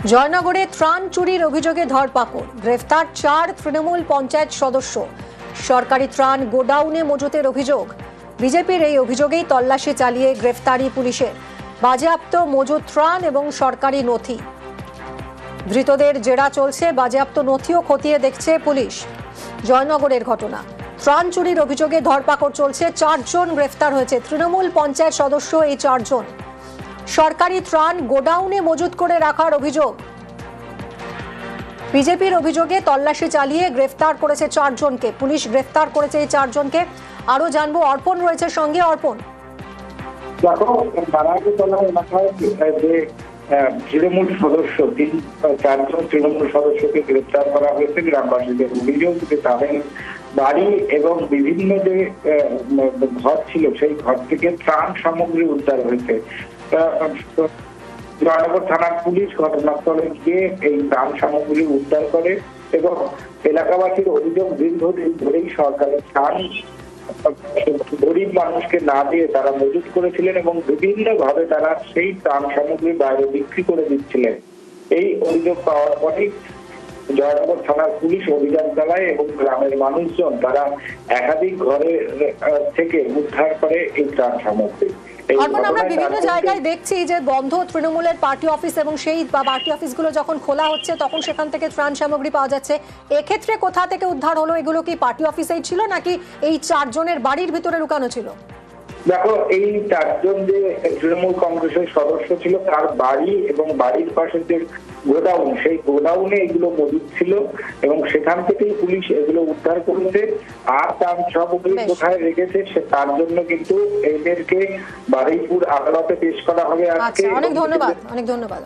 জয়নগরে ত্রাণ চুরির অভিযোগে ধরপাকড়, গ্রেফতার 4 তৃণমূল পঞ্চায়েত সদস্য। সরকারি ত্রাণ গোডাউনে মজুতের অভিযোগ। বিজেপির এই অভিযোগেই তল্লাশি চালিয়ে গ্রেফতারি পুলিশের। বাজেয়াপ্ত মজুত ত্রাণ এবং সরকারি নথি। ধৃতদের জেরা চলছে, বাজেয়াপ্ত নথিও খতিয়ে দেখছে পুলিশ। জয়নগরের ঘটনা, ত্রাণ চুরির অভিযোগে ধরপাকড় চলছে। 4 জন গ্রেফতার হয়েছে তৃণমূল পঞ্চায়েত সদস্য। এই 4 জন সরকারি ত্রাণ গোডাউনে মজুত করে রাখার অভিযোগ। বিজেপির অভিযোগে তল্লাশি চালিয়ে গ্রেফতার করেছে 4 জনকে। পুলিশ গ্রেফতার করেছে এই 4 জনকে। আরো জানবো, অর্পণ রয়েছে সঙ্গে। অর্পণ, তৃণমূল সদস্য 4 জন তৃণমূল সদস্যকে গ্রেফতার করা হয়েছে। গ্রামবাসীদের অভিযোগ যে তাদের বাড়ি এবং বিভিন্ন যে ঘর ছিল সেই ঘর থেকে ত্রাণ সামগ্রী উদ্ধার হয়েছে। জয়নগর থানার পুলিশ ঘটনাস্থলে গিয়ে এই ত্রাণ সামগ্রী উদ্ধার করে এবং এলাকাবাসীর অভিযোগ দীর্ঘদিন ধরেই সরকারের ত্রাণ গরিব মানুষকে না দিয়ে তারা মজুত করেছিলেন এবং বিভিন্ন ভাবে তারা সেই ত্রাণ সামগ্রী বাইরে বিক্রি করে দিচ্ছিলেন। এই অভিযোগ পাওয়ার পরেই জয়নগর থানার পুলিশ অভিযান চালায় এবং গ্রামের মানুষজন তারা একাধিক ঘরে থেকে উদ্ধার করে এই ত্রাণ সামগ্রী। আমরা বিভিন্ন জায়গায় দেখছি যে বন্ধ তৃণমূলের পার্টি অফিস এবং সেই পার্টি অফিসগুলো যখন খোলা হচ্ছে তখন সেখান থেকে ত্রাণ সামগ্রী পাওয়া যাচ্ছে। এক্ষেত্রে কোথা থেকে উদ্ধার হলো? এগুলো কি পার্টি অফিসেই ছিল নাকি এই 4 জনের বাড়ির ভিতরে লুকানো ছিল? দেখো, এই 4 জন যে তৃণমূল কংগ্রেসের সদস্য ছিল তার বাড়ি এবং বাড়ির পাশে যে গোডাউন, সেই গোডাউনে এগুলো মজুদ ছিল এবং সেখান থেকেই পুলিশ এগুলো উদ্ধার করেছে। আর তার সামগ্রী কোথায় রেখেছে সে তার জন্য কিন্তু এদেরকে বারুইপুর আদালতে পেশ করা হবে আজকে। অনেক ধন্যবাদ।